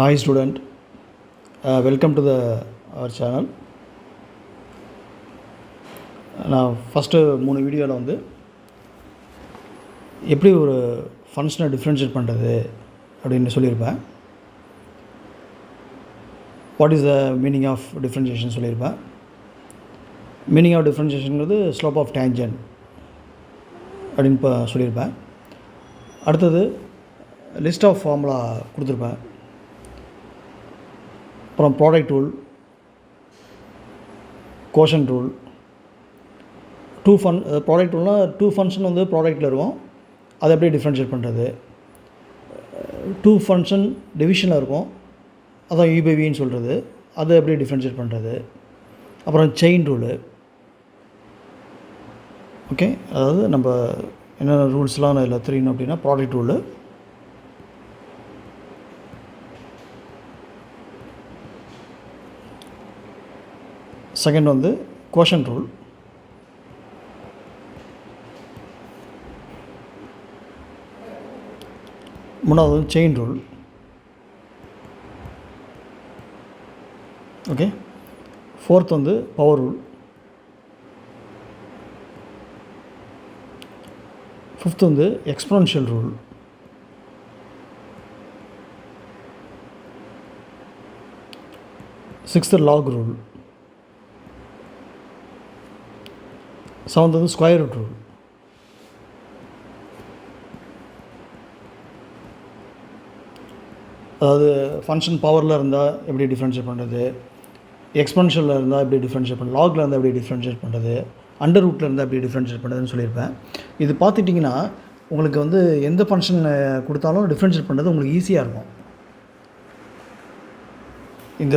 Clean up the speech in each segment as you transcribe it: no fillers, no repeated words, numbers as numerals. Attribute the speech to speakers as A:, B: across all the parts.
A: Hi student, welcome to our channel. நான் first 3 வீடியோவில் வந்து எப்படி ஒரு ஃபங்க்ஷனை டிஃப்ரென்ஷியேட் பண்ணுறது அப்படின்னு சொல்லியிருப்பேன். What is the meaning of differentiation சொல்லியிருப்பேன். மீனிங் ஆஃப் டிஃப்ரென்ஷியேஷனுங்கிறது ஸ்லோப் ஆஃப் டேஞ்சன் அப்படின்னு இப்போ சொல்லியிருப்பேன். அடுத்தது லிஸ்ட் ஆஃப் ஃபார்முலா கொடுத்துருப்பேன். அப்புறம் product rule, quotient rule, product ரூல்னால் 2 ஃபங்க்ஷன் வந்து ப்ராடக்ட்டில் இருக்கும், அதை எப்படி டிஃப்ரென்ஷியேட் பண்ணுறது. 2 ஃபங்க்ஷன் டிவிஷனில் இருக்கும், அதான் யூபிவின்னு சொல்கிறது, அதை எப்படி டிஃப்ரென்ஷியேட் பண்ணுறது. அப்புறம் செயின் ரூலு. ஓகே, அதாவது நம்ம என்னென்ன ரூல்ஸ்லாம் இதில் தெரியணும் அப்படின்னா ப்ராடக்ட் ரூலு, செகண்ட் வந்து கோஷன் ரூல், மூணாவது வந்து செயின் ரூல். ஓகே, ஃபோர்த் வந்து பவர் ரூல், ஃபிஃப்த் வந்து exponential rule, sixth log rule, seventh வந்து ஸ்கொயர் ரூட் ரூல். அதாவது ஃபங்க்ஷன் பவரில் இருந்தால் எப்படி டிஃப்ரென்ஷியேட் பண்ணுறது, எக்ஸ்பென்ஷனில் இருந்தால் எப்படி டிஃப்ரென்ஷியேட் பண்ணுறது, லாகில் இருந்தால் எப்படி டிஃப்ரென்ஷியேட் பண்ணுறது, அண்டர் ரூட்டில் இருந்தால் எப்படி டிஃப்ரென்ஷியேட் பண்ணுறதுன்னு சொல்லியிருப்பேன். இது பார்த்துட்டிங்கன்னா உங்களுக்கு வந்து எந்த ஃபங்க்ஷன் கொடுத்தாலும் டிஃப்ரென்ஷியேட் பண்ணுறது உங்களுக்கு ஈஸியாக இருக்கும். இந்த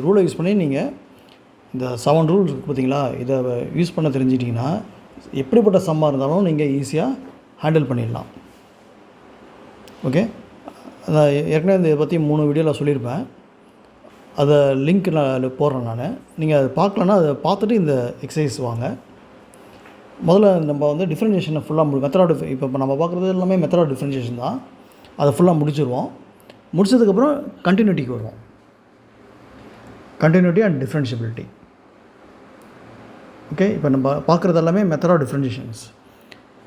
A: ரூலை யூஸ் பண்ணி நீங்கள் இந்த 7 ரூல்ஸ் பார்த்தீங்களா, இதை யூஸ் பண்ண தெரிஞ்சிட்டிங்கன்னா எப்படிப்பட்ட சம்மாக இருந்தாலும் நீங்கள் ஈஸியாக ஹேண்டில் பண்ணிடலாம். ஓகே, அதான் ஏற்கனவே இதை பற்றி 3 வீடியோவில் சொல்லியிருப்பேன். அதை லிங்க் நான் போடுறேன் நான். நீங்கள் அதை பார்க்கலன்னா அதை பார்த்துட்டு இந்த எக்ஸசைஸ் வாங்க. முதல்ல நம்ம வந்து டிஃப்ரென்ஷியேஷனை ஃபுல்லாக இப்போ நம்ம பார்க்குறது எல்லாமே மெத்தட் ஆஃப் டிஃப்ரென்ஷியேஷன் தான். அதை ஃபுல்லாக முடிச்சிடுவோம். முடிச்சதுக்கப்புறம் கண்டினியூட்டிக்கு வருவோம். Continuity and டிஃப்ரென்ஷியபிலிட்டி. ஓகே, இப்போ நம்ம பார்க்குறது எல்லாமே மெத்தட் ஆஃப் டிஃப்ரென்ஷியேஷன்ஸ்.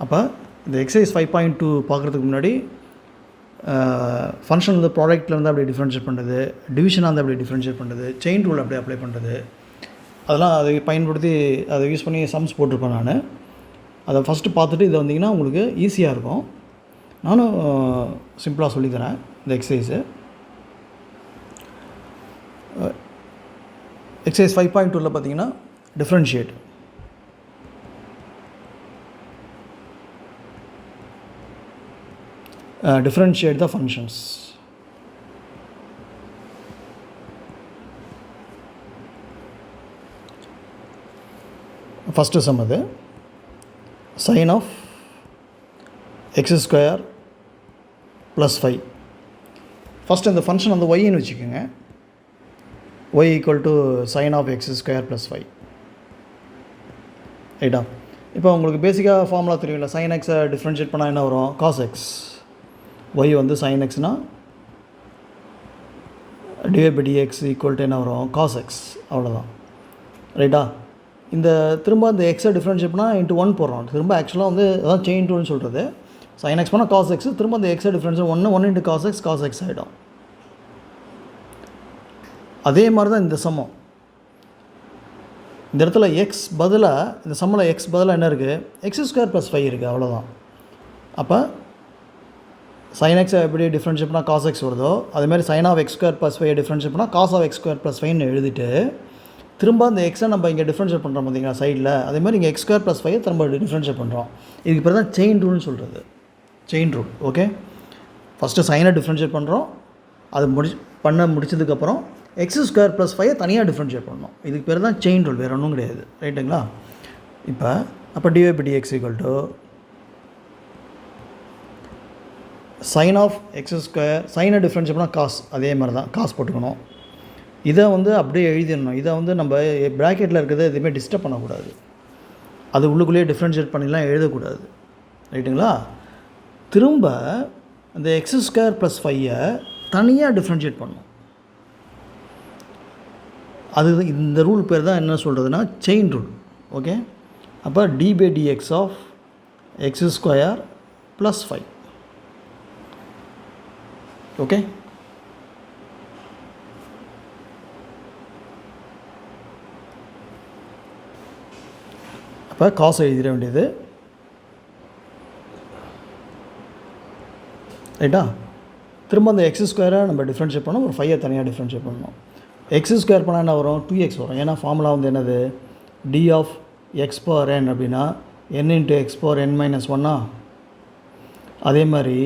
A: அப்போ இந்த எக்ஸசைஸ் 5.2 பார்க்குறதுக்கு முன்னாடி ஃபங்க்ஷன் வந்து ப்ராடக்ட்டில் இருந்தால் அப்படி டிஃப்ரென்ஷியேட் பண்ணுறது, டிவிஷனாக இருந்தால் அப்படி டிஃப்ரென்ஷியேட் பண்ணுறது, செயின் ரூல் அப்படி அப்ளை பண்ணுறது, அதெல்லாம் அதை பயன்படுத்தி அதை யூஸ் பண்ணி சம்ஸ் போட்டிருப்பேன் நான். அதை ஃபஸ்ட்டு பார்த்துட்டு இதை வந்தீங்கன்னா உங்களுக்கு ஈஸியாக இருக்கும். நானும் சிம்பிளாக சொல்லித்தரேன் இந்த எக்ஸசைஸு. எக்ஸசைஸ் 5.2ல் பார்த்தீங்கன்னா differentiate. Differentiate the functions. First sum அது sin of x square plus 5. First இந்த ஃபங்க்ஷன் வந்து yன்னு வச்சுக்கோங்க. y equal to sin of x square plus 5. ரைட்டா? இப்போ உங்களுக்கு பேசிக்காக ஃபார்முலா தெரியும்ல, sin x டிஃப்ரென்ஷியேட் பண்ணால் என்ன வரும், cos x. y வந்து sin xனா dx ஈக்குவல் டு என்ன வரும், cos x. அவ்வளோதான். ரைட்டா? இந்த திரும்ப இந்த எக்ஸை டிஃப்ரென்ஷியேட் பண்ணால் இன்ட்டு 1 போடுறோம். திரும்ப ஆக்சுவலாக வந்து அதான் செயின் ரூல்னு சொல்கிறது. sin x பண்ணால் cos x, திரும்ப அந்த எக்ஸை டிஃப்ரென்ஷியேட் 1 இன்ட்டு cos x ஆகிடும். அதே மாதிரி தான் இந்த சம்மம். இந்த இடத்துல எக்ஸ் பதிலாக, இந்த சம்மில் எக்ஸ் பதிலாக என்ன இருக்குது, எக்ஸ் ஸ்கொயர் ப்ளஸ் 5 இருக்குது. அவ்வளோதான். அப்போ sin x எப்படி டிஃப்ரென்ஷியேட் பண்ணால் cos x வருதோ, அதேமாதிரி sin of x square plus 5 differentiate பண்ணால் cos of x square plus 5ன்னு எழுதிட்டு திரும்ப அந்த எக்ஸை நம்ம இங்கே டிஃப்ரென்ஷியேட் பண்ணுறோம் பார்த்தீங்களா சைடில், அதேமாதிரி இங்கே எக்ஸ் ஸ்கொயர் ப்ளஸ் 5 திரும்ப டிஃப்ரென்ஷியேட் பண்ணுறோம். இதுக்கு பேர் தான் செயின் ரூல்னு சொல்கிறது. Chain rule. ஓகே, ஃபஸ்ட்டு சைனை டிஃப்ரென்ஷியேட் பண்ணுறோம், அது முடிச்சதுக்கப்புறம் எக்ஸ் ஸ்கொயர் ப்ளஸ் 5 தனியாக டிஃப்ரென்ஷியேட் பண்ணணும். இதுக்கு பேர் தான் செயின் ரூல், வேறு ஒன்றும் கிடையாது. ரைட்டுங்களா? அப்போ dx equal to sin of x square, சைனை டிஃப்ரென்ஷியேட் பண்ணால் காஸ், அதே மாதிரி தான் காஸ் போட்டுக்கணும். இதை வந்து அப்படியே எழுதிடணும். இதை வந்து நம்ம ப்ராக்கெட்டில் இருக்கிறத எதுவுமே டிஸ்டர்ப் பண்ணக்கூடாது. அது உள்ளுக்குள்ளேயே டிஃப்ரென்ஷியேட் பண்ணிலாம் எழுதக்கூடாது. ரைட்டுங்களா? திரும்ப அந்த எக்ஸ் ஸ்கொயர் ப்ளஸ் 5 தனியாக டிஃப்ரென்ஷியேட் பண்ணணும். அது இந்த ரூல் பேர் தான் என்ன சொல்கிறதுனா செயின் ரூல். ஓகே, அப்போ d/dx of x square plus 5. Okay, அப்போ காசு எழுதிட வேண்டியது. ரைட்டா, திரும்ப அந்த எக்ஸ் ஸ்கொயரை நம்ம டிஃப்ரென்ஷியேட் பண்ணோம், ஒரு 5 தனியாக டிஃப்ரென்ஷியேட் பண்ணணும். எக்ஸ் ஸ்கொயர் பண்ணால் என்ன வரும்? 2x வரும். ஏன்னா ஃபார்முலா வந்து என்னது? d of x power n அப்படின்னா n into x power n minus 1. அதே மாதிரி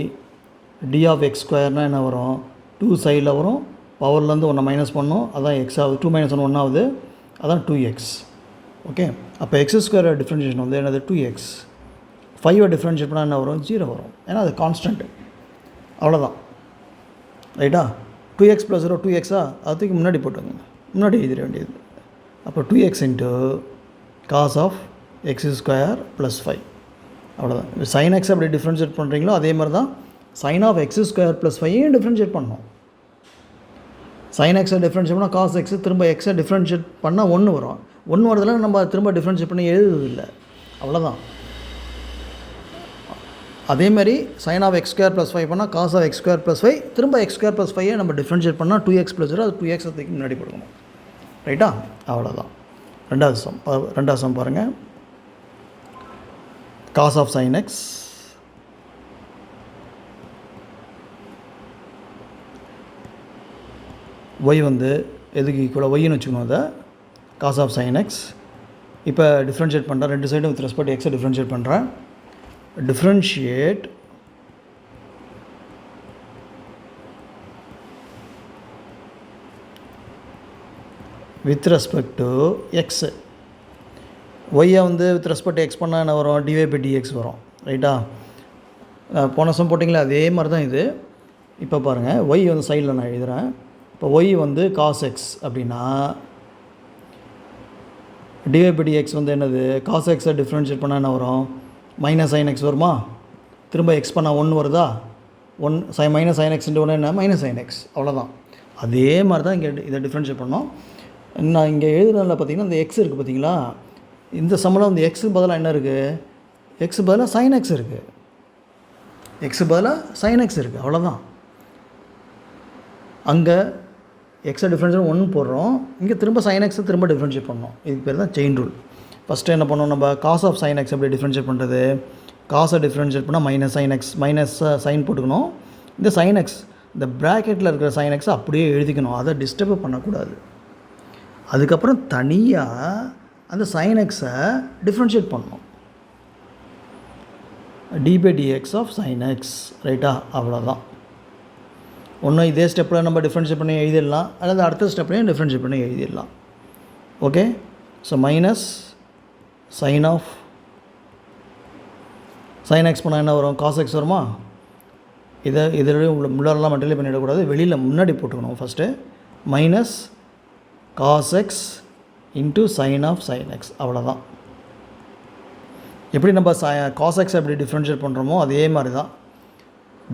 A: d ஆஃப் எக்ஸ் ஸ்கொயர்னால் என்ன வரும்? 2 சைடில் வரும், பவர்லேருந்து 1 மைனஸ் பண்ணோம், அதான் எக்ஸ் ஆகுது. 2 மைனஸ் 1 ஆகுது, அதான் 2x. ஓகே, அப்போ எக்ஸ் ஸ்கொயர் டிஃப்ரென்ஷியேஷன் வந்து என்னது? 2x. 5 டிஃப்ரென்ஷியேட் பண்ணால் என்ன வரும்? 0 வரும். ஏன்னா அது கான்ஸ்டன்ட். அவ்வளோதான். ரைட்டா, 2x + 0 2x அதுக்கு முன்னாடி போட்டுங்க, முன்னாடி எழுதிட வேண்டியது. அப்போ 2x into cos of x square plus 5. அவ்வளோதான். சைன் எக்ஸ் அப்படி டிஃப்ரென்ஷியேட் பண்ணுறீங்களோ அதே மாதிரி தான் sine of x square plus 5 differentiate பண்ணணும். சைன் எக்ஸை டிஃப்ரென்ஷியேட் பண்ணால் காஸ் எக்ஸு, திரும்ப எக்ஸை டிஃப்ரென்ஷியேட் பண்ணால் 1 வரும். 1 வரதுல நம்ம திரும்ப டிஃப்ரென்ஷியேட் பண்ணி எழுதுறதில்லை. அவ்வளோதான். அதேமாதிரி sine of x square plus 5 பண்ணால் cos of x square plus 5, திரும்ப எக்ஸ் ஸ்கொயர் ப்ளஸ் 5 நம்ம டிஃப்ரென்ஷியேட் பண்ணால் 2x + 0, அது 2x அதுக்கு முன்னாடி கொடுக்கணும். ரைட்டா, அவ்வளோதான். ரெண்டாவது சம் பாருங்கள். Cos of sine x y வந்து எதுக்கு ஈக்குவலாக ஒய்ன்னு வச்சுக்கணும். அதை காஸ் ஆஃப் சைன் எக்ஸ் இப்போ டிஃப்ரென்ஷியேட் பண்ணுறேன், ரெண்டு சைடும் வித் ரெஸ்பெக்ட் எக்ஸை டிஃப்ரென்ஷியேட் பண்ணுறேன். differentiate with respect to x. y வந்து with respect to x பண்ணால் என்ன வரும்? dy/dx வரும். ரைட்டா, போன சம் போட்டிங்களா அதே மாதிரி தான் இது. இப்போ பாருங்கள், y வந்து சைடில் நான் எழுதுகிறேன். இப்போ y வந்து cos x அப்படின்னா dy/dx வந்து என்னது? cos x டிஃப்ரென்ஷியேட் பண்ணால் என்ன வரும்? மைனஸ் சைன் எக்ஸ் வருமா? திரும்ப எக்ஸ் பண்ணால் 1 வருதா? 1 மைனஸ் சைன் எக்ஸ் ஒன்று என்ன? Minus sine x. அவ்வளோதான். அதே மாதிரி தான் இங்கே இதை டிஃப்ரென்ஷியேட் பண்ணோம். நான் இங்கே எழுதுறதுல பார்த்தீங்கன்னா இந்த எக்ஸ் இருக்குது பார்த்தீங்களா, இந்த சம்மில் வந்து எக்ஸுக்கு பதிலாக என்ன இருக்குது? எக்ஸுக்கு பதிலாக சைன் எக்ஸ் இருக்குது. எக்ஸுக்கு பதிலாக சைன் எக்ஸ் இருக்குது. அவ்வளோதான். அங்கே எக்ஸை டிஃப்ரென்ஷியேட் 1 போடுறோம், இங்கே திரும்ப சைன் எக்ஸை திரும்ப டிஃப்ரென்ஷியேட் பண்ணோம். இதுக்கு பேர் தான் செயின் ரூல். ஃபஸ்ட்டு என்ன பண்ணோம் நம்ம? காஸ் ஆஃப் சைன் எக்ஸ் எப்படி டிஃப்ரென்ஷியேட் பண்ணுறது? காசை டிஃப்ரென்ஷியேட் பண்ணால் minus sine x, minus sine போட்டுக்கணும். இந்த சைன் எக்ஸ், இந்த ப்ராக்கெட்டில் இருக்கிற சைன் எக்ஸை அப்படியே எழுதிக்கணும், அதை டிஸ்டர்ப் பண்ணக்கூடாது. அதுக்கப்புறம் தனியாக அந்த சைன் எக்ஸை டிஃப்ரென்ஷியேட் பண்ணணும். d/dx of sine X. ரைட்டா, அவ்வளோதான். ஒன்றும் இதே ஸ்டெப்பில் நம்ம டிஃப்ரென்ஷியேட் பண்ணி எழுதிடலாம், அல்லது அடுத்த ஸ்டெப்லையும் டிஃப்ரென்ஷியேட் பண்ணி எழுதிடலாம். Okay, so minus sine of sine x பண்ணால் என்ன வரும்? காஸ் எக்ஸ் வருமா? இதில் உள்ளலாம் மல்டிப்ளை பண்ணிடக்கூடாது, வெளியில் முன்னாடி போட்டுக்கணும். First minus cos x into sine of sine x. அவ்வளோதான். எப்படி நம்ம காஸ் எக்ஸ் எப்படி டிஃப்ரென்ஷியேட் பண்ணுறோமோ அதே மாதிரி தான்.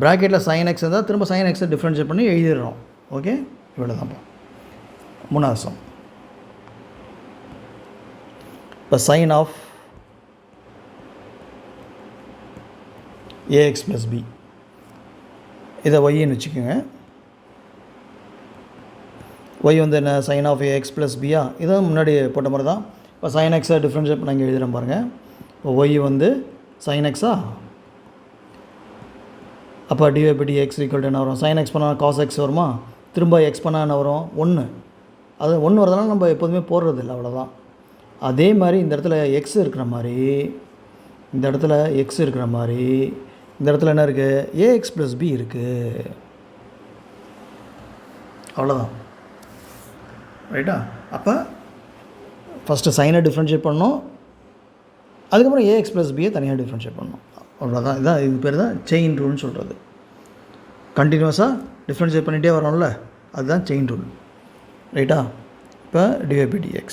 A: ப்ராக்கெட்டில் சைன் எக்ஸ் இருந்தால் திரும்ப சைன் எக்ஸை டிஃப்ரென்ஷியேட் பண்ணி எழுதிடுறோம். ஓகே, இவ்வளோ தான்ப்பா. மூணாவது சம். இப்போ சைன் ஆஃப் ax + b, இதை ஒய்ன்னு வச்சுக்கோங்க. ஒய் வந்து என்ன? Sine of ax + b. இதை முன்னாடி போட்ட மாதிரி தான். இப்போ சைன் எக்ஸை டிஃப்ரென்ஷியேட் பண்ண இங்கே எழுதுகிறேன் பாருங்கள். இப்போ ஒய் வந்து சைன் எக்ஸா, அப்போ dy/dx = என்ன வரும்? சைன் எக்ஸ் பண்ணால் காஸ் எக்ஸ் வருமா? திரும்ப எக்ஸ் பண்ணால் என்ன வரும்? 1. அது 1 வரதுனால நம்ம எப்போதுமே போடுறதில்லை. அவ்வளோதான். அதே மாதிரி இந்த இடத்துல எக்ஸ் இருக்கிற மாதிரி, இந்த இடத்துல எக்ஸ் இருக்கிற மாதிரி, இந்த இடத்துல என்ன இருக்குது? ax + b இருக்குது. அவ்வளோதான். ரைட்டா, அப்போ ஃபஸ்ட்டு சைனை டிஃப்ரென்ஷியேட் பண்ணோம், அதுக்கப்புறம் ax + b தனியாக டிஃப்ரென்ஷியேட் பண்ணோம். அவ்வளோதான். இதுதான் இது பேர் தான் செயின் ரூல்னு சொல்கிறது. கண்டினியூஸாக டிஃப்ரென்ஷியேட் பண்ணிகிட்டே வரோம்ல, அதுதான் செயின் ரூல். ரைட்டா, இப்போ dy/dx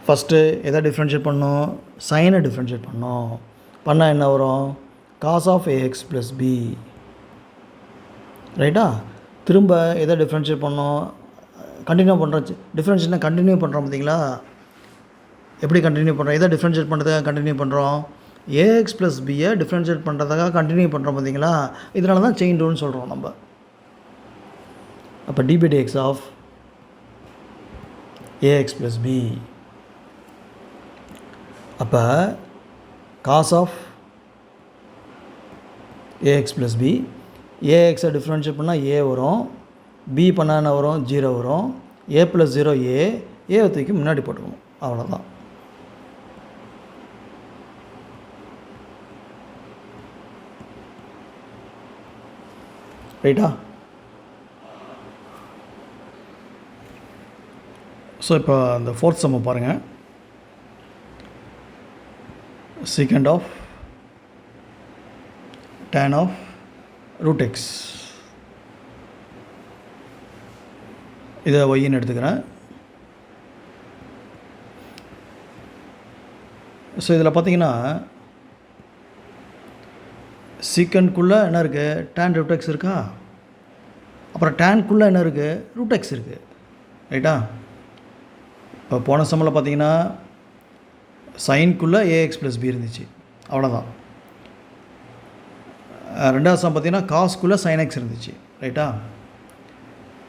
A: ஃபஸ்ட்டு எதை டிஃப்ரென்ஷியேட் பண்ணோம்? சைனை டிஃப்ரென்ஷியேட் பண்ணோம். பண்ணால் என்ன வரும்? Cos of ax + b. ரைட்டா? திரும்ப எதை டிஃப்ரென்ஷியேட் பண்ணோம், கண்டினியூ பண்ணுறோம். டிஃப்ரென்ஷியேட்னா கண்டினியூ பண்ணுறோம் பார்த்தீங்களா? எப்படி கண்டினியூ பண்ணுறோம், எதை டிஃப்ரென்ஷியேட் பண்ணுறதுக்காக கண்டினியூ பண்ணுறோம், ஏஎக்ஸ் ப்ளஸ் பியை டிஃப்ரென்ஷியேட் பண்ணுறதுக்காக கண்டினியூ பண்ணுறோம் பார்த்தீங்களா? இதனால தான் செயின் ரூல்னு சொல்கிறோம் நம்ம. அப்போ d by dx of ax plus b, அப்போ cos of ax plus b, ஏஎக்ஸை டிஃப்ரென்ஷியேட் பண்ணால் ஏ வரும், பி பண்ணால் என்ன வரும், 0 வரும். ஏ ப்ளஸ் 0 ஏவை தூக்கி முன்னாடி போட்டுக்கணும், அவ்வளோதான். ரைட்டா? ஸோ இப்போ அந்த ஃபோர்த் சம்மை பாருங்கள். secant of tan of root x, இதை ஒய்ன்னு எடுத்துக்கிறேன். ஸோ இதில் பார்த்தீங்கன்னா சீக்கண்ட்குள்ளே என்ன இருக்குது, tan ரூட் எக்ஸ் இருக்கா, அப்புறம் டேன்குள்ளே என்ன இருக்குது, ரூட் எக்ஸ் இருக்குது. ரைட்டா? இப்போ போன சம்மில் பார்த்தீங்கன்னா சைன்குள்ளே ஏஎக்ஸ் ப்ளஸ் பி இருந்துச்சு, அவ்வளோதான். ரெண்டாவது சம் பார்த்தீங்கன்னா காஸ்குள்ளே சைன் எக்ஸ் இருந்துச்சு. ரைட்டா?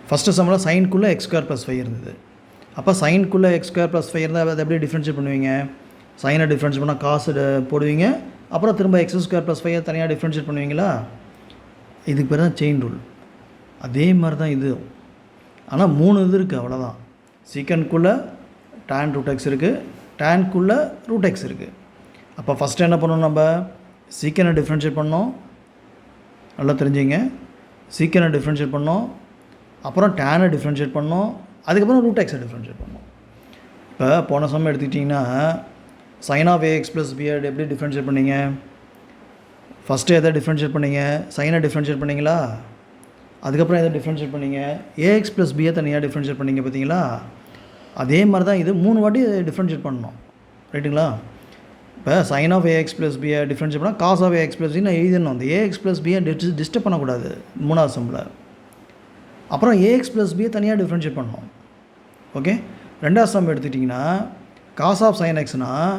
A: ஃபஸ்ட்டு சம்மில் சைன்குள்ளே எக்ஸ் ஸ்கொயர் ப்ளஸ் 5 இருந்தது. அப்போ சைன்குள்ளே எக்ஸ் ஸ்கொயர் ப்ளஸ் 5 இருந்தால் அதை எப்படி டிஃப்ரென்ஷியேட் பண்ணுவீங்க, சைனை டிஃப்ரென்ஷியேட் பண்ணால் காசு போடுவீங்க, அப்புறம் திரும்ப எக்ஸ் ஸ்கொயர் ப்ளஸ் 5 தனியாக டிஃப்ரென்ஷியேட் பண்ணுவீங்களா? இதுக்கு பேர் தான் செயின் ரூல். அதே மாதிரி தான் இது, ஆனால் 3 இது இருக்குது, அவ்வளோதான். சீக்கண்ட்குள்ளே tan ரூட் எக்ஸ் இருக்குது, டேன்குள்ளே ரூட் எக்ஸ் இருக்குது. அப்போ ஃபஸ்ட்டு என்ன பண்ணணும், நம்ம சீக்கனை டிஃப்ரென்ஷியேட் பண்ணோம், நல்லா தெரிஞ்சுங்க. சீக்கனை டிஃப்ரென்ஷியேட் பண்ணோம், அப்புறம் டேனை டிஃப்ரென்ஷியேட் பண்ணோம், அதுக்கப்புறம் ரூட் எக்ஸை டிஃப்ரென்ஷியேட் பண்ணோம். இப்போ போன சம் எடுத்துக்கிட்டிங்கன்னா சைன் ஆஃப் ஏஎக்ஸ் ப்ளஸ் பியை எப்படி டிஃப்ரென்ஷியேட் பண்ணீங்க, ஃபஸ்ட்டு எதை டிஃப்ரென்ஷியேட் பண்ணீங்க, சைனை டிஃப்ரென்ஷியேட் பண்ணிங்களா, அதுக்கப்புறம் எதை டிஃப்ரென்ஷியேட் பண்ணீங்க, ஏஎக்ஸ் ப்ளஸ் பியை தனியாக டிஃப்ரென்ஷியேட் பண்ணீங்க பார்த்தீங்களா? அதே மாதிரி தான் இது 3 வாட்டி டிஃப்ரென்ஷியேட் பண்ணணும். ரைட்டுங்களா? இப்போ சைன் ஆஃப் ஏஎக்ஸ் ப்ளஸ் பியை டிஃப்ரென்ஷியேட் பண்ணால் காஸ் ஆஃப் ஏஎக்ஸ் ப்ளஸ் பின்னு எழுதணும். அந்த ஏஎக்ஸ் ப்ளஸ் பியை டிஸ்டர்ப் பண்ணக்கூடாது 3வது சம்மில். அப்புறம் ஏஎக்ஸ் ப்ளஸ் பியை தனியாக டிஃப்ரென்ஷியேட் பண்ணணும். ஓகே? 2வது சம் எடுத்துக்கிட்டிங்கன்னா காஸ் ஆஃப் சைன் எக்ஸ்னால்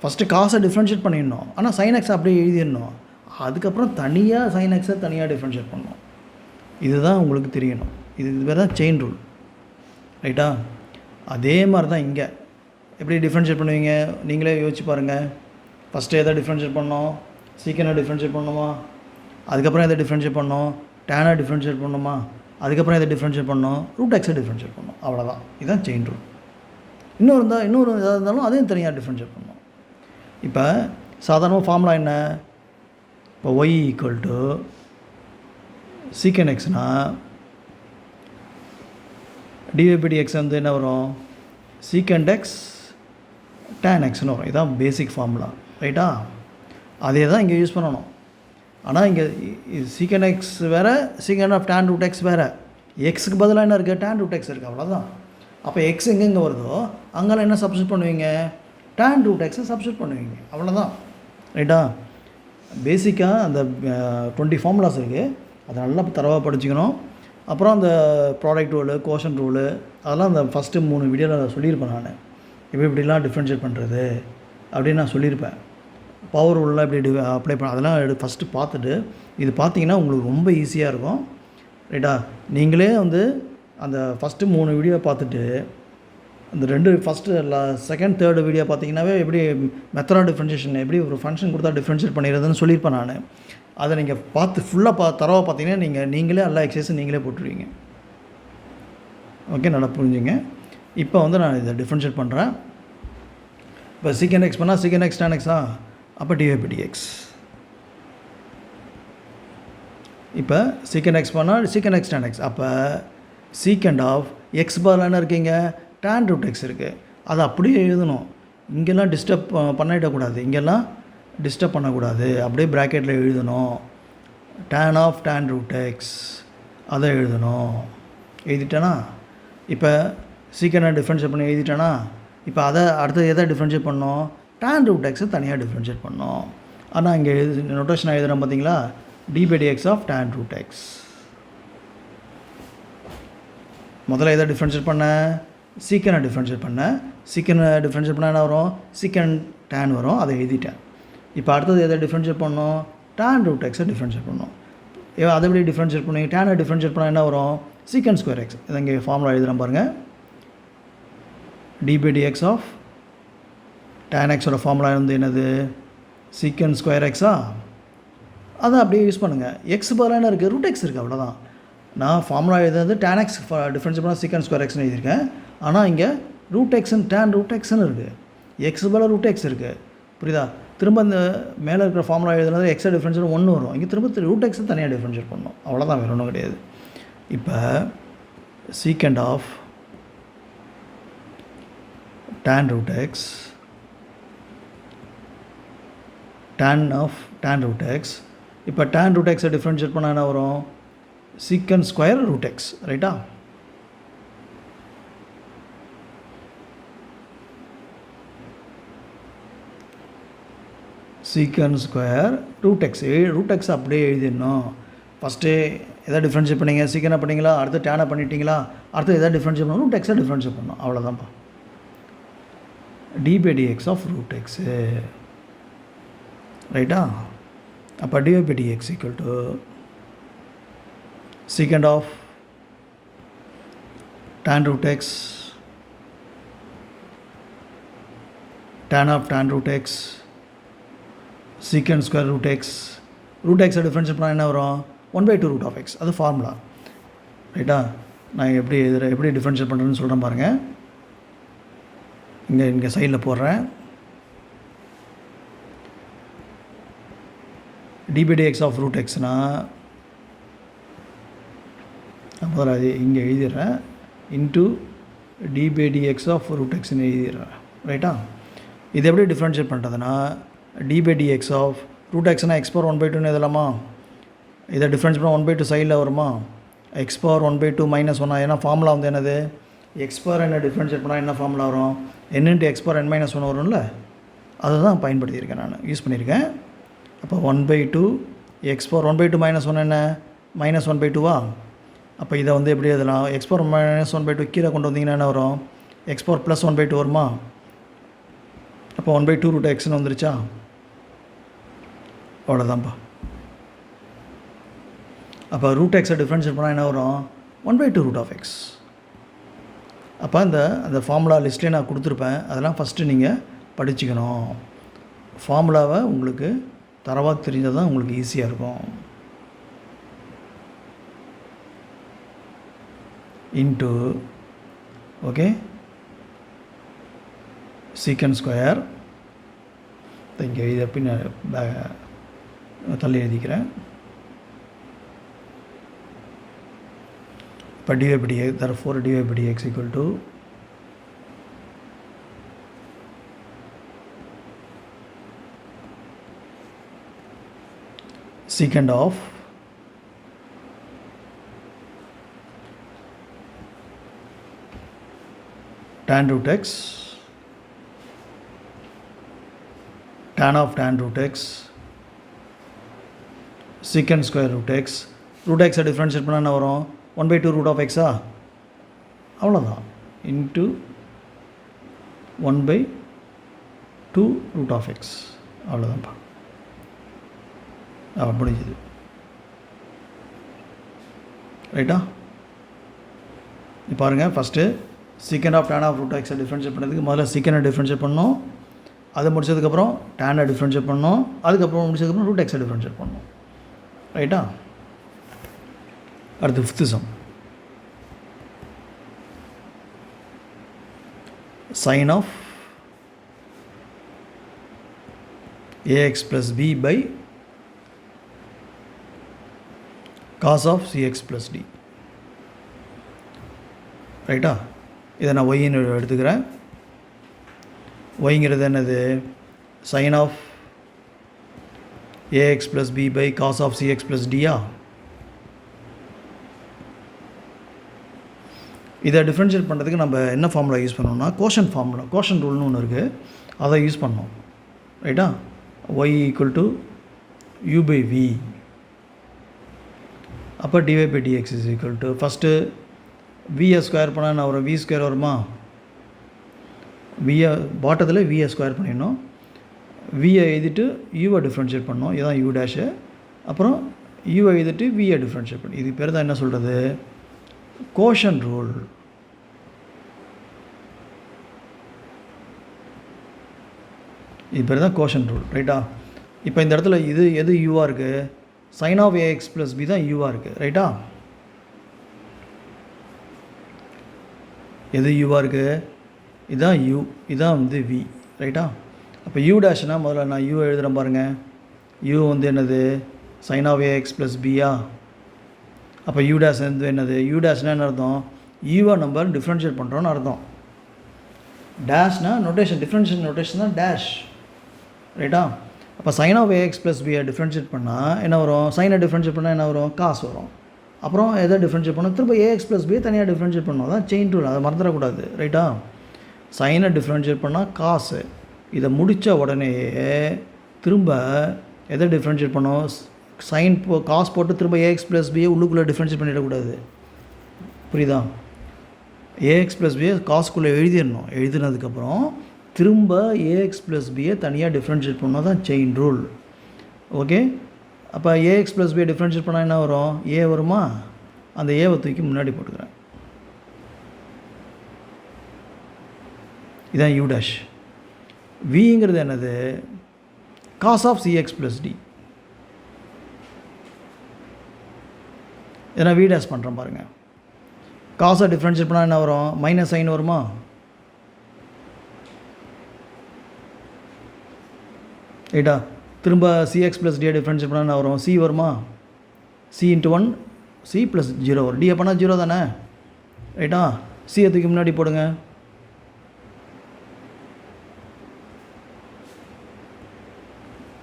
A: ஃபஸ்ட்டு காசை டிஃப்ரென்ஷியேட் பண்ணிடணும், ஆனால் சைன் எக்ஸை அப்படியே எழுதிடணும், அதுக்கப்புறம் தனியாக சைன் எக்ஸை தனியாக டிஃப்ரென்ஷியேட் பண்ணணும். இதுதான் உங்களுக்கு தெரியணும். இது பேர் தான் செயின் ரூல். ரைட்டா? அதே மாதிரி தான் இங்கே எப்படி டிஃப்ரென்ஷியேட் பண்ணுவீங்க நீங்களே யோசிச்சு பாருங்கள். ஃபஸ்ட்டு எதை டிஃப்ரென்ஷியேட் பண்ணோம், சீக்கனை டிஃப்ரென்ஷியேட் பண்ணணுமா, அதுக்கப்புறம் எதை டிஃப்ரென்ஷியேட் பண்ணோம், டேனை டிஃப்ரென்ஷியேட் பண்ணணுமா, அதுக்கப்புறம் எதை டிஃப்ரென்ஷியேட் பண்ணோம், ரூட் எக்ஸை டிஃப்ரென்ஷியேட் பண்ணணும், அவ்வளோதான். இதுதான் செயின் ரூல். இன்னொரு எதாக இருந்தாலும் அதையும் தனியாக டிஃப்ரென்ஷியேட் பண்ணணும். இப்போ சாதாரணமாக ஃபார்முலா என்ன, இப்போ ஒய் ஈக்குவல் டு சீக்கன் எக்ஸ்னால் டிவைபிடிஎக்ஸ் வந்து என்ன வரும், சீக்கண்ட் எக்ஸ் டேன் எக்ஸ்னு வரும். இதுதான் பேசிக் ஃபார்முலா. ரைட்டா? அதே தான் இங்கே யூஸ் பண்ணணும். ஆனால் இங்கே சீக்கண்ட் எக்ஸ் வேறு, secant of tan root x வேறு. எக்ஸுக்கு பதிலாக என்ன இருக்குது, டேன் ரூட் எக்ஸ் இருக்குது, அவ்வளோதான். அப்போ எக்ஸ் எங்கெங்கே வருதோ அங்கெல்லாம் என்ன சப்ஸ்டியூட் பண்ணுவீங்க, டேன் ரூட் எக்ஸை சப்ஸ்டியூட் பண்ணுவீங்க, அவ்வளோதான். ரைட்டா? பேசிக்காக அந்த 20 ஃபார்முலாஸ் இருக்குது, அதை நல்லா தரவாக படிச்சுக்கணும். அப்புறம் அந்த ப்ராடக்ட் ரூலு, கோஷன் ரூலு, அதெல்லாம் அந்த ஃபஸ்ட்டு 3 வீடியோவில் சொல்லியிருப்பேன். நான் இப்படிலாம் டிஃப்ரென்ஷியேட் பண்ணுறது அப்படின்னு நான் சொல்லியிருப்பேன். பவர் ரூல்லாம் எப்படி அப்ளை பண்ண, அதெல்லாம் ஃபஸ்ட்டு பார்த்துட்டு இது பார்த்தீங்கன்னா உங்களுக்கு ரொம்ப ஈஸியாக இருக்கும். ரைட்டா? நீங்களே வந்து அந்த ஃபஸ்ட்டு 3 வீடியோ பார்த்துட்டு அந்த 2 ஃபஸ்ட்டு செகண்ட் தேர்டு வீடியோ பார்த்தீங்கன்னாவே எப்படி மெத்தட் டிஃப்ரென்ஷியேஷன் எப்படி ஒரு ஃபங்க்ஷன் கொடுத்தா டிஃப்ரென்ஷியேட் பண்ணிடுறதுன்னு சொல்லியிருப்பேன் நான். அதை நீங்கள் பார்த்து ஃபுல்லாக தரவாக பார்த்தீங்கன்னா நீங்களே எல்லா எக்ஸசைஸும் நீங்களே போட்டுருவீங்க. ஓகே, நல்லா புரிஞ்சுங்க. இப்போ வந்து நான் இதை டிஃப்ரென்ஷியேட் பண்ணுறேன். இப்போ சீக்கண்ட் எக்ஸ் பண்ணால் சீக்கண்ட் எக்ஸ் டேன் எக்ஸா, அப்போ டிவைபிடிஎக்ஸ். இப்போ சீக்கண்ட் எக்ஸ் பண்ணால் சீக்கண்ட் எக்ஸ் டேன் எக்ஸ், அப்போ சீக்கண்ட் ஆஃப் எக்ஸ் பதில் என்ன இருக்கீங்க, டேன் ரூட் எக்ஸ் இருக்குது, அதை அப்படியே எழுதணும். இங்கெல்லாம் டிஸ்டர்ப் பண்ணிடக்கூடாது, இங்கெல்லாம் டிஸ்டர்ப் பண்ணக்கூடாது, அப்படியே ப்ராக்கெட்டில் எழுதணும். Tan of tan root x அதை எழுதணும். எழுதிட்டேனா? இப்போ சீக்கண்டை டிஃப்ரென்ஷியேட் பண்ணி எழுதிட்டேனா? இப்போ அதை அடுத்தது எதை டிஃப்ரென்ஷியேட் பண்ணோம், டேன் ரூட் எக்ஸை தனியாக டிஃப்ரென்ஷியேட் பண்ணோம். ஆனால் இங்கே நோட்டேஷன் எழுதுகிறோம் பார்த்தீங்களா, d by dx of tan root x. முதல்ல எதை டிஃப்ரென்ஷியேட் பண்ண, சீக்கனை டிஃப்ரென்ஷியேட் பண்ண. சீக்கனை டிஃப்ரென்ஷியேட் பண்ணால் என்ன வரும், சீக்கன் டேன் வரும், அதை எழுதிட்டேன். இப்போ அடுத்தது எதை டிஃப்ரென்ஷியேட் பண்ணணும், tan ரூட் எக்ஸை டிஃப்ரென்ஷியேட் பண்ணணும். அதை எப்படி டிஃப்ரென்ஷியேட் பண்ணி, டேனை டிஃப்ரென்ஷியேட் பண்ணால் என்ன வரும், சீக்கன் ஸ்கொயர் எக்ஸ். இதை இங்கே ஃபார்முலா எழுதுகிறேன் பாருங்கள். d/dx ஆஃப் tan எக்ஸோட ஃபார்முலா வந்து என்னது, சீக்கன் ஸ்கொயர் எக்ஸா. அதை அப்படியே யூஸ் பண்ணுங்கள். எக்ஸ் பதிலாக என்ன இருக்குது, ரூட் எக்ஸ் இருக்குது, அவ்வளோதான். நான் ஃபார்முலா எழுதுறது tan எக்ஸ் டிஃப்ரென்ஷியேட் பண்ணால் சீக்கன் ஸ்கொயர் எக்ஸ்னு எழுதியிருக்கேன். ஆனால் இங்கே ரூட் எக்ஸ்ன்னு tan ரூட் எக்ஸ்ன்னு இருக்குது, எக்ஸ் பதிலாக ரூட் எக்ஸ் இருக்குது. புரியுதா? திரும்ப இந்த மேலே இருக்கிற ஃபார்முலா எழுதுறது எக்ஸை டிஃப்ரென்ஷியேட் 1 வரும், இங்கே திரும்ப ரூட் எக்ஸை தனியாக டிஃப்ரென்ஷியேட் பண்ணணும், அவ்வளோதான், வேறு ஒன்றும் கிடையாது. இப்போ secant of tan root x, tan root x. இப்போ tan ரூட் எக்ஸை டிஃப்ரென்ஷியேட் பண்ணால் என்ன வரும், சீக்கன் ஸ்கொயர் ரூட் எக்ஸ். ரைட்டா? Secant square root x. Root x அப்படியே எழுதிடணும். ஃபஸ்ட்டு எதாவது டிஃப்ரென்ஷியேட் பண்ணிங்க, சீக்கனை பண்ணிங்களா, அடுத்து டேனை பண்ணிட்டீங்களா, அடுத்து எதாவது டிஃப்ரென்ஷியேட் பண்ணணும், ரூட் எக்ஸை டிஃப்ரென்ஷியேட் பண்ணணும், அவ்வளோதான்ப்பா. d/dx of root x. ரைட்டா? அப்போ d/dx equal to secant of tan root x, tan of tan root x, secant square root x. root x differentiate பண்ணால் என்ன வரும், 1/2 root of x. அது ஃபார்முலா. ரைட்டா? நான் எப்படி டிஃப்ரென்ஷியேட் பண்ணுறேன்னு சொல்கிறேன் பாருங்கள். இங்கே சைடில் போடுறேன். d/dx ஆஃப் ரூட் எக்ஸ்னால் அப்புறம் அது இங்கே எழுதிடுறேன், இன்ட்டு d/dx ஆஃப் ரூட் எக்ஸ்ன்னு எழுதிடுறேன். ரைட்டா? இது எப்படி டிஃப்ரென்ஷியேட் பண்ணுறதுன்னா, d/dx ஆஃப் ரூட் எக்ஸ்னால் எக்ஸ் பவர் 1/2ன்னு எழுதலாமா. இதை டிஃப்ரென்ஸ் பண்ணால் 1/2 சைடில் வருமா, எக்ஸ் பவர் 1/2 - 1. ஏன்னா ஃபார்முலா வந்து என்னது, எக்ஸ் பவர் என்ன டிஃப்ரென்ஷியேட் பண்ணால் என்ன ஃபார்முலா வரும், n × x பவர் n - 1 வரும்ல, அதை தான் பயன்படுத்தியிருக்கேன், நான் யூஸ் பண்ணியிருக்கேன். அப்போ 1/2 எக்ஸ் பவர் 1/2 - 1 என்ன, -1/2வா. அப்போ இதை வந்து எப்படி எழுதலாம், எக்ஸ் பவர் -1/2 கீழே கொண்டு வந்தீங்கன்னா என்ன வரும், எக்ஸ் பவர் +1/2 வருமா. அப்போ 1/2 ரூட் எக்ஸ்னு வந்துருச்சா, அவ்வளோதான்ப்பா. அப்போ ரூட் எக்ஸை டிஃப்ரென்ஷியேட் பண்ணால் என்ன வரும், 1/2 ரூட் ஆஃப் எக்ஸ். அப்போ அந்த ஃபார்முலா லிஸ்ட்லேயே நான் கொடுத்துருப்பேன், அதெல்லாம் ஃபஸ்ட்டு நீங்கள் படிச்சுக்கணும். ஃபார்முலாவை உங்களுக்கு தரவாக தெரிஞ்சால் தான் உங்களுக்கு ஈஸியாக இருக்கும். இன்ட்டு ஓகே சீக்கன் ஸ்கொயர், இங்கே இதை பின்ன தள்ளி எழுதிக்கிறேன். இப்போ dy/dx, therefore dy/dx equal to secant of tan root x, tan of tan root x, secant square root x. root x differentiate பண்ணால் என்ன வரும், 1/2 root of x. அவ்வளோதான், இன்ட்டு 1/2 root of x. அவ்வளோதான்ப்பா, முடிஞ்சது. ரைட்டா? இப்போ பாருங்கள், first secant of tan of root x differentiate பண்ணுறதுக்கு முதல்ல secant டிஃப்ரென்ஷியேட் பண்ணணும், அதை முடிச்சதுக்கப்புறம் tan டிஃப்ரென்ஷியேட் பண்ணணும், அதுக்கப்புறம் முடிச்சதுக்கப்புறம் root x டிஃப்ரென்ஷியேட் பண்ணணும். ரைட்டா? அடுத்து 5th sum. sin of ax plus b by cos of cx plus d. ரைட்டா? இதை நான் ஒய்ன்னு எடுத்துக்கிறேன். ஒய்ங்கிறது என்னது, sin of ax plus b by cos of cx plus d. இதை டிஃப்ரென்ஷியேட் பண்ணுறதுக்கு நம்ம என்ன ஃபார்முலா யூஸ் பண்ணோம்னா, கோஷன் ஃபார்முலா, கோஷன் ரூல்னு ஒன்று இருக்குது, அதை யூஸ் பண்ணோம். ரைட்டா? y equal to u/v. அப்போ dy/dx is equal to, first வியை ஸ்கொயர் பண்ணால் என்ன வரும்? வி ஸ்கொயர் வருமா? வியை பாட்டத்தில் வியை ஸ்கொயர் பண்ணிடணும். வியை எழுதிட்டு யூவை டிஃப்ரென்ஷியேட் பண்ணணும். இதுதான் யூ டேஷு. அப்புறம் யூவை எழுதிட்டு வியை டிஃப்ரென்ஷியேட் பண்ணணும். இது பேர் தான் என்ன சொல்கிறது? கோஷன் ரூல். இது பேர் தான் கோஷன் ரூல், ரைட்டா? இப்போ இந்த இடத்துல இது எது யூவாக இருக்குது? Sine of ax plus b தான் யூவாக இருக்குது, ரைட்டா? எது யூவாக இருக்குது? இதுதான் யூ, இதுதான் வந்து வி, ரைட்டா? அப்போ யூ டேஷ்னால் முதல்ல நான் யூ எழுதுகிறேன் பாருங்கள். யூ வந்து என்னது? சைன் ஆஃப் ஏஎக்ஸ் ப்ளஸ் பியா. அப்போ யூ டேஷ் வந்து என்னது? யூ டேஷ்னால் என்ன அர்த்தம்? யூவை நம்ம டிஃப்ரென்ஷியேட் பண்ணுறோன்னு அர்த்தம். டேஷ்னால் நோட்டேஷன், டிஃப்ரென்ஷியேட் நோட்டேஷன் தான் டேஷ், ரைட்டா? அப்போ சைன் ஆஃப் ஏஎக்ஸ் ப்ளஸ் பியை டிஃப்ரென்ஷியேட் பண்ணால் என்ன வரும்? சைனை டிஃப்ரென்ஷியேட் பண்ணால் என்ன வரும்? காசு வரும். அப்புறம் எதை டிஃப்ரென்ஷியேட் பண்ணணும்? திரும்ப ஏஎக்ஸ் ப்ளஸ் பியை தனியாக டிஃப்ரென்ஷியேட் பண்ணணும். அதான் செயின் ரூல், அதை மறந்துடக்கூடாது, ரைட்டா? சைனை டிஃப்ரென்ஷியேட் பண்ணால் காசு. இதை முடித்த உடனேயே திரும்ப எதை டிஃப்ரென்ஷியேட் பண்ணோம்? சைன் காசு போட்டு திரும்ப ஏஎக்ஸ் ப்ளஸ் பியை உள்ளுக்குள்ளே டிஃப்ரென்ஷியேட் பண்ணிடக்கூடாது, புரியுதா? ஏஎக்ஸ் ப்ளஸ் பியை காசுக்குள்ளே எழுதிடணும். எழுதினதுக்கப்புறம் திரும்ப ஏஎக்ஸ் ப்ளஸ் பியை தனியாக டிஃப்ரென்ஷியேட் பண்ணால் தான் செயின் ரூல், ஓகே? அப்போ ஏஎக்ஸ் ப்ளஸ் பியை டிஃப்ரென்ஷியேட் பண்ணால் என்ன வரும்? ஏ வருமா? அந்த ஏவை தூக்கி முன்னாடி போட்டுக்கிறேன். இதான் யூ டேஷ். விங்கிறது என்னது? Cos of cx plus d. ஏன்னா வி டேஷ் பண்ணுறேன் பாருங்கள். காசை டிஃப்ரென்ஷியேட் பண்ணால் என்ன வரும்? மைனஸ் சைன் வருமா? ரைட்டா? திரும்ப சிஎக்ஸ் ப்ளஸ் டியை டிஃப்ரென்ஷியேட் பண்ணால் என்ன வரும்? சி வருமா? சி இன்ட்டு 1 சி ப்ளஸ் 0 வரும். டியை பண்ணால் 0 தானே, ரைட்டா? சியை தூக்கி முன்னாடி போடுங்க.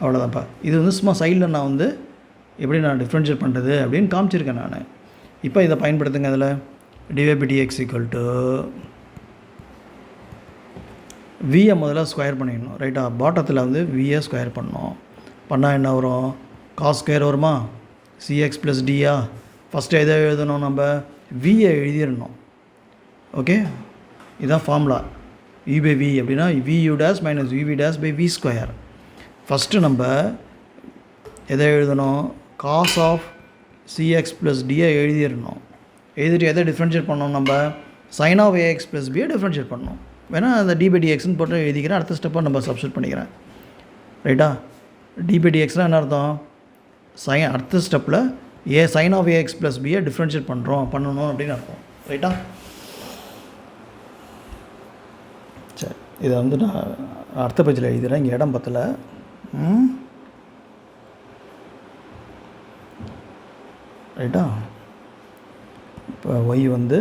A: அவ்வளோதான்ப்பா. இது வந்து சும்மா சைடில் நான் வந்து எப்படி நான் டிஃப்ரென்ஷியேட் பண்ணுறது அப்படின்னு காமிச்சிருக்கேன் நான். இப்போ இதை பயன்படுத்துங்க. அதில் டிவைபிடிஎக்ஸ் ஈக்குவல் டு வியை முதல்ல ஸ்கொயர் பண்ணிடணும், ரைட்டா? பாட்டத்தில் வந்து வியை ஸ்கொயர் பண்ணணும். பண்ணால் என்ன வரும்? காஸ் ஸ்கொயர் வருமா? சிஎக்ஸ் ப்ளஸ் டியா. ஃபஸ்ட்டு எதை எழுதணும்? நம்ம வியை எழுதிடணும், ஓகே? இதுதான் ஃபார்முலா. வி பை வி அப்படின்னா v u dash minus v dash by v square. First நம்ம எதை எழுதணும்? காஸ் ஆஃப் சிஎக்ஸ் ப்ளஸ் டியை எழுதிடணும். எழுதிட்டு எதை டிஃப்ரென்ஷியேட் பண்ணணும்? நம்ம சைன் ஆஃப் ஏஎக்ஸ் ப்ளஸ் பியை டிஃப்ரென்ஷியேட் பண்ணணும். வேணால் அந்த டி பை டிஎக்ஸ்ன்னு போட்டு எழுதிக்கிறேன். அடுத்த ஸ்டெப்பை நம்ம சப்ஸ்டியூட் பண்ணிக்கிறேன், ரைட்டா? டி பை டிஎக்ஸ்னால் என்ன அர்த்தம்? அடுத்த ஸ்டெப்பில் சைன் ஆஃப் ஏஎக்ஸ் ப்ளஸ் பியை டிஃப்ரென்ஷியேட் பண்ணணும் அப்படின்னு அர்த்தம், ரைட்டா? சரி, இதை வந்து நான் அடுத்த பேஜில் எழுதிடுறேன். இங்கே இடம் பத்தலை, ரைட்டா? இப்போ ஒய் வந்து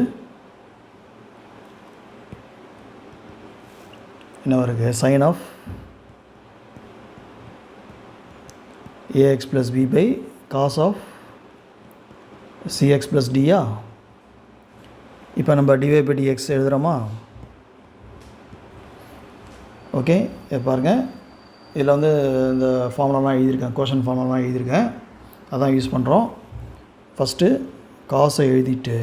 A: என்ன வருது? Sine of ax plus b by cos of cx plus டியா. இப்போ நம்ம டிவை பை டிஎக்ஸ் எழுதுகிறோமா? ஓகே, இதை பாருங்கள். இதில் வந்து இந்த ஃபார்முலாலாம் எழுதியிருக்கேன், கோஷன் ஃபார்முலாலாம் எழுதியிருக்கேன். அதான் யூஸ் பண்ணுறோம். ஃபஸ்ட்டு காசை எழுதிட்டு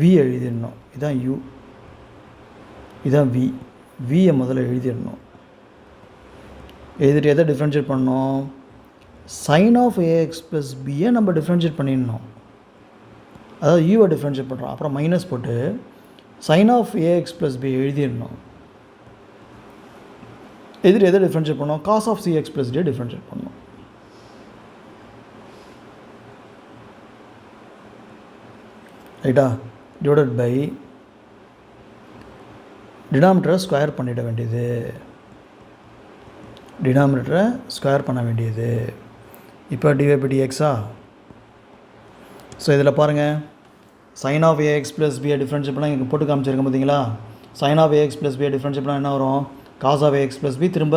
A: வி எழுதிடணும். இதுதான் யூ, இதுதான் வி. வியை முதல்ல எழுதிடணும். எழுதிட்டு எதை டிஃப்ரென்ஷியேட் பண்ணணும்? சைன் ஆஃப் ஏஎக்ஸ் ப்ளஸ் பியை நம்ம டிஃப்ரென்ஷியேட் பண்ணிடணும். அதாவது யூவை டிஃப்ரென்ஷியேட் பண்ணுறோம். அப்புறம் மைனஸ் போட்டு sine of ax plus b எழுதிடணும். எழுதிட்டு எதை டிஃப்ரென்ஷியேட் பண்ணணும்? காஸ் ஆஃப் சிஎக்ஸ் ப்ளஸ் டியை டிஃப்ரென்ஷியேட் பண்ணணும், ரைட்டா? டிவைடட் பை டினாமினேட்டரை ஸ்கொயர் பண்ணிட வேண்டியது. டினாமினேட்டரை ஸ்கொயர் பண்ண வேண்டியது. இப்போ டிவை பை டிஎக்ஸா. ஸோ இதில் பாருங்கள், சைன் ஆஃப் ஏஎக்ஸ் ப்ளஸ் பியை டிஃப்ரென்ஷியேட் பண்ணால் இங்கே போட்டு காமிச்சிருக்கேன் பார்த்தீங்களா? சைன் ஆஃப் ஏஎக்ஸ் ப்ளஸ் பியை டிஃப்ரென்ஷியேட் பண்ணால் என்ன வரும்? Cos of ax plus b. திரும்ப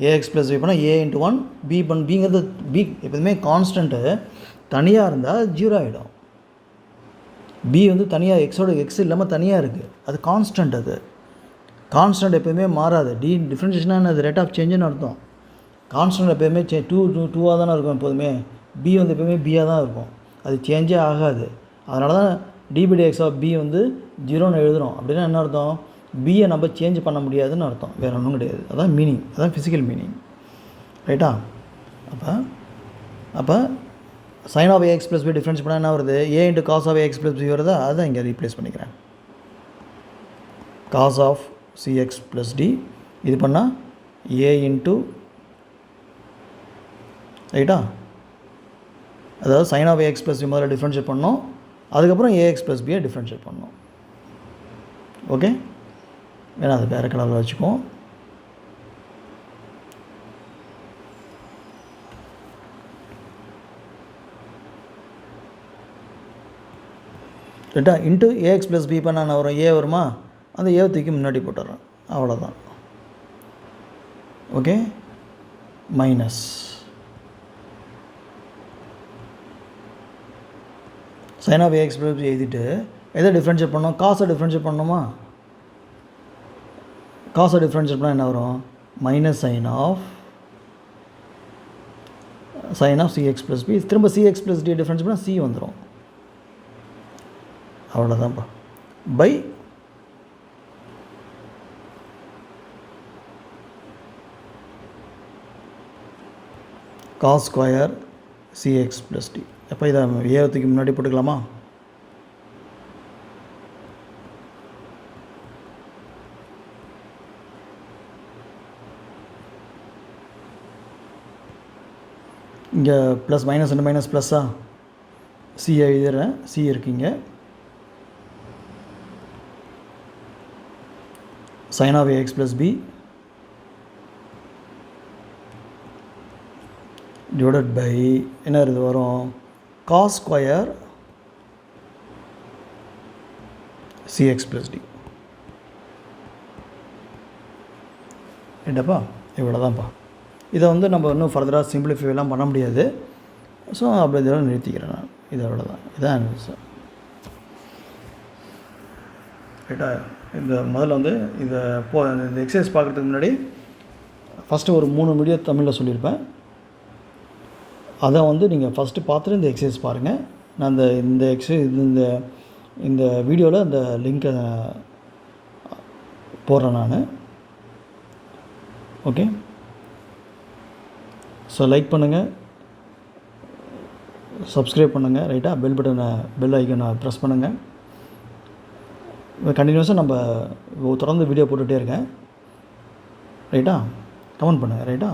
A: ஏஎக்ஸ் ப்ளஸ் பி பண்ணால் ஏ இன்ட்டு 1 பி பிங்கிறது பி எப்போதுமே கான்ஸ்டன்ட்டு தனியாக இருந்தால் 0 ஆகிடும். பி வந்து தனியாக எக்ஸ் இல்லாமல் தனியாக இருக்குது, அது கான்ஸ்டன்ட். அது கான்ஸ்டன்ட் எப்போயுமே மாறாது. டிஃப்ரென்ஷியேஷனாக அது ரேட் ஆஃப் சேஞ்சுன்னு அர்த்தம். கான்ஸ்டன்ட் எப்போயுமே டூவாக தானே இருக்கும் எப்போதுமே. பி வந்து எப்போயுமே பியாக தான் இருக்கும், அது சேஞ்சே ஆகாது. அதனால தான் d by dx of b வந்து 0ன்னு எழுதுகிறோம் அப்படின்னா என்ன அர்த்தம், பியை நம்ம சேஞ்ச் பண்ண முடியாதுன்னு அர்த்தம், வேறு ஒன்றும் கிடையாது. அதான் மீனிங், அதான் ஃபிசிக்கல் மீனிங். ரைட்டா? அப்போ sin of ax + b difference பண்ணால் என்ன வருது, a × cos of ax + b வருதா, அதுதான் இங்கே ரீப்ளேஸ் பண்ணிக்கிறேன். cos of cx + d இது பண்ணால் a × ரைட்டா, அதாவது sin of ax + b முதல்ல டிஃப்ரென்ஷியேட் பண்ணோம், அதுக்கப்புறம் ax + b டிஃப்ரென்ஷியேட் பண்ணோம். ஓகே, வேணா அது வேறு கலரில் வச்சுக்குவோம். ரைட்டா, இன்ட்டு ax + b பண்ணால் என்ன வரும், a வருமா, அந்த ஏ தூக்கி முன்னாடி போட்டுறேன், அவ்வளோதான். Okay, minus sin of ax + b எழுதிட்டு எதை டிஃப்ரென்ஷியேட் பண்ணோம், காசை டிஃப்ரென்ஷியேட் பண்ணோமா, காசை டிஃப்ரென்ஷியேட் பண்ணால் என்ன வரும், minus sin of cx + b, திரும்ப cx + d டிஃப்ரென்ஷியேட் பண்ணால் c வந்துடும், அவ்வளோதான்ப்பா. பை cos ஸ்கொயர் cx + d. அப்போ இதை ஏவத்துக்கு முன்னாடி போட்டுக்கலாமா, இங்கே ப்ளஸ் மைனஸ் ரெண்டு மைனஸ் ப்ளஸ்ஸா, சி எழுதுறேன், சி இருக்குங்க. sin of ax + b divided by என்ன இது வரும், cos ஸ்கொயர் cx + d. என்னப்பா, இவ்வளோதான்ப்பா. இதை வந்து நம்ம இன்னும் ஃபர்தராக சிம்பிளிஃபைலாம் பண்ண முடியாது. ஸோ அப்படி இதெல்லாம் நிறுத்திக்கிறேன் நான், இது அவ்வளோதான், இதான் ஆன்சர். ரைட்டா, இந்த முதல்ல வந்து இந்த எக்ஸசைஸ் பார்க்குறதுக்கு முன்னாடி ஃபஸ்ட்டு ஒரு 3 வீடியோ தமிழில் சொல்லியிருப்பேன். அதை வந்து நீங்கள் ஃபஸ்ட்டு பார்த்துட்டு இந்த எக்ஸசைஸ் பாருங்கள். நான் இந்த எக்ஸசைஸ் இந்த வீடியோவில் அந்த லிங்க்கை போடுறேன் நான். ஓகே, ஸோ லைக் பண்ணுங்கள், சப்ஸ்கிரைப் பண்ணுங்கள். ரைட்டா, பெல் ஐக்கனை ப்ரெஸ் பண்ணுங்கள். கண்டினியூஸாக நம்ம தொடர்ந்து வீடியோ போட்டுகிட்டே இருக்கேன். ரைட்டா, கமெண்ட் பண்ணுங்கள். ரைட்டா.